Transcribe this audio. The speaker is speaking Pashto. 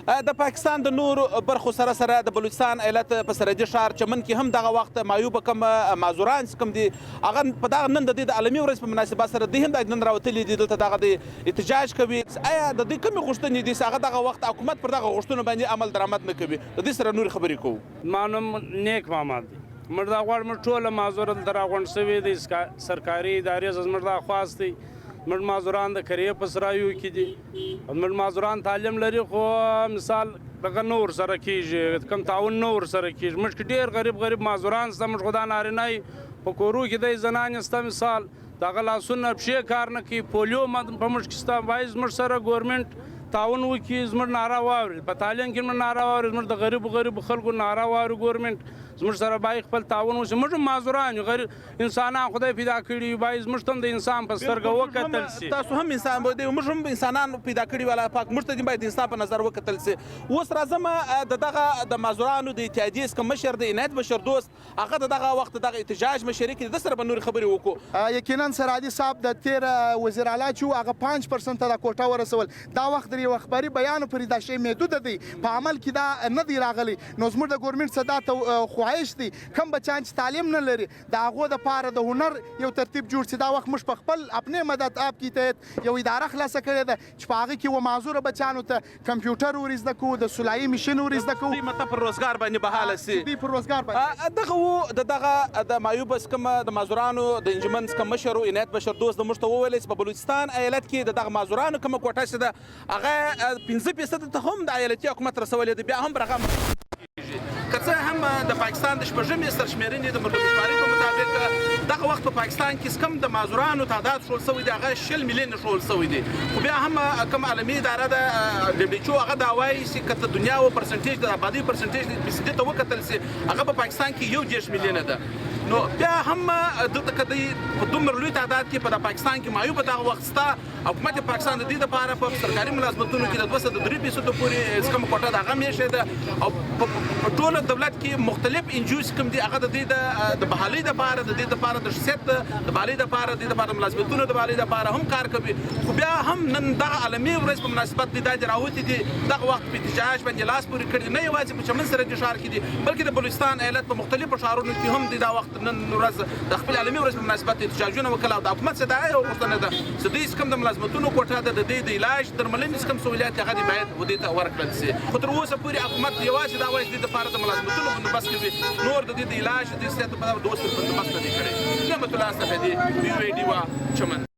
د پاکستان د نورو برخو سره سره د بلوچستان ایالت په سرحدي ښار چمن کې هم دغه وخت معیوبه کم معذوران چې کوم دي هغه په دغه نن د دې د عالمي ورځ په مناسبت سره دوی هم د نن راوتلي دي دلته دغه د احتجاج کوي. آیا د دې کومې غوښتنې دي چې هغه دغه وخت حکومت پر دغه غوښتنو باندې عمل درآمد نه کوي؟ د دې سره نورې خبرې کوو. ما نوم نیک محمد دی. موږ دا غواړو موږ ټوله معذور دلته راغونډ سوي دي سرکاري ادارې څخه موږ دا خواست دی. موږ معذوران د کریې په سرایو کې دي. موږ معذوران تعلیم لري خو مثال دغه نه ورسره کېږي، کوم تعاون نه ورسره کېږي. موږ کې ډېر غریب معذوران شته. موږ خو دا نارینه په کورو کې دی زنانې شته مثال دغه لاسونه پښې کار نه کوي. پولیو په موږ کې شته. باید زموږ سره ګورمنټ تعاون وکړي، زموږ ناره واوري. په تعلیم کې موږ ناره واوري، زموږ د غریبو خلکو ناره واوري. ګورمنټ زموږ سره باید خپل تعاون وشي. موږ هم معذوران یو، غریب انسانان خدای پیدا کړي، باید زموږ ته هم د انسان په سترګه وکتل شي. تاسو هم انسان دی، موږ هم انسانان پیدا کړي والا پاک، موږ ته باید انسان په نظر وکتل شي. اوس راځم د دغه د معذورانو د اتحادیې څخه مشر د عنایت بشر دوست، هغه د دغه وخت دغه احتجاج مشري کې د سره به نورې خبرې وکړو. یقینا سرحدي صاحب د تیر وزیر اعلی چې هغه 5% د کوټه ورسول، دا وخت د یو خبري بیان پرې دا شی محدود دی، په عمل کې دا نه دی راغلی. نو زموږ د ګورمنټ صدا ته خواهش دی کم بچان چې تعلیم نه لري د هغو دپاره د هنر یو ترتیب جوړ شي. دا وخت موږ په خپل اپنې مدد آپ کې تحت یو اداره خلاصه کړې ده چې په هغه کې و معذوره بچانو ته کمپیوټر ور زده کوو، د سلایي ماشین ور زده کوو. دوی مطلب پر روزګار باندې بحاله سي. دوی پر روزګار باندې دغه و دغه د معیوب څخه د معذورانو د انجمن څخه مشر عنایت بشر دوست د موږ ته وویل چې په بلوچستان ایالت کې د دغه معذورانو کومه کوټه چې ده هغه 15% ته هم د ایالتي حکومت رسولې ده. بیا هم رقم که څه هم د پاکستان د شپږمې سرشمېرنې د مردمشمارۍ په مطابق دغه وخت په پاکستان کې کم د معذورانو تعداد ښول شوی دی هغه 20 میلیونه ښول شوی دی. خو بیا هم کوم عالمي اداره ده WHO هغه دا وایي چې که د دنیا و پرسنټیج د آبادۍ پرسنټیج BCD ته وکتل سي هغه په پاکستان کې 11 میلیونه ده. نو بیا هم دلته که دی په دومره لوی تعداد کې په پاکستان کې معیوب دغه وخت شته، حکومت پاکستان د دې لپاره په سرکاري ملازمتونو کې د 203% پورې کومه کوټه د هغه میشي ده او په ټول دولت کې مختلف انجوز کوم دي هغه د دې د بحالۍ لپاره د دې لپاره د شخصیت د بحالۍ لپاره د لپاره ملازمتونو د بحالۍ لپاره هم کار کوي. خو بیا هم نن دغه عالمي ورځ په مناسبت د راوتی دي دغه وخت په احتجاج باندې لاس پورې کړي، نه یوازې په چمن سرحدي ښار کې دي بلکې د بلوچستان ایالت په مختلفو ښارونو کې هم دا وخت نن ورځ د خپل عالمي ورځ په مناسبت احتجاجونه وکړل. او د حکومت څخه دا یو غوښتنه ده چې دوی کوم د ملازمتونو کوټه ده د دې د علاج درملنې کوم سہولیات هغه باید ودې ته ورکړل شي. خو تر اوسه پورې حکومت یوازې دا وایي چې د لپاره د ملازمتونو بندوبست کوي، نور د دې د علاج د صحت په ډول بندوبست نه دی کړی. نعمت الله صفدي، VOD چمن.